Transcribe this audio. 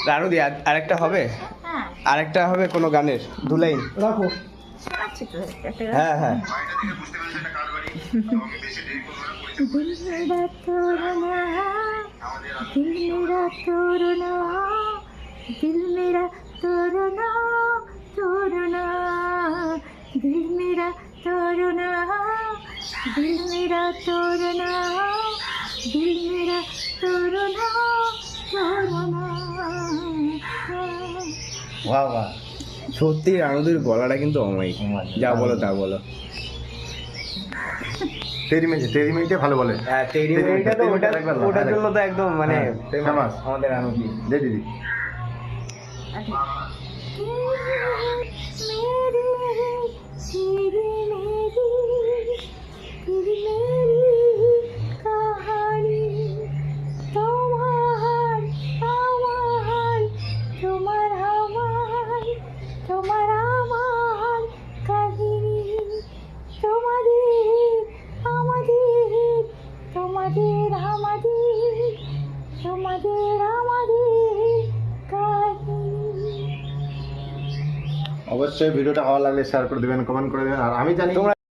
রানু দি আরেকটা হবে, আরেকটা হবে কোনো গানের 2 লাইন রাখো। হ্যাঁ হ্যাঁ दिल मेरा तोड़ना, दिल मेरा तोड़ना, दिल मेरा तोड़ना, तोड़ना, दिल मेरा तोड़ना, दिल मेरा तोड़ना, दिल मेरा तोड़ना, तोड़ना। বাহ বাহ, সত্যি রানুদির গলাটা কিন্তু অমায়িক, যা বলো তা বলো। তেরি মেয়েতে ভালো বলে। হ্যাঁ তেরি মেয়েটা তো ওটার জন্য তো একদম মানে ফেমাস আমাদের রানুদি। দে দিদি। অবশ্যই ভিডিওটা ভালো লাগলে শেয়ার করে দেবেন, কমেন্ট করে দেবেন। আর আমি জানি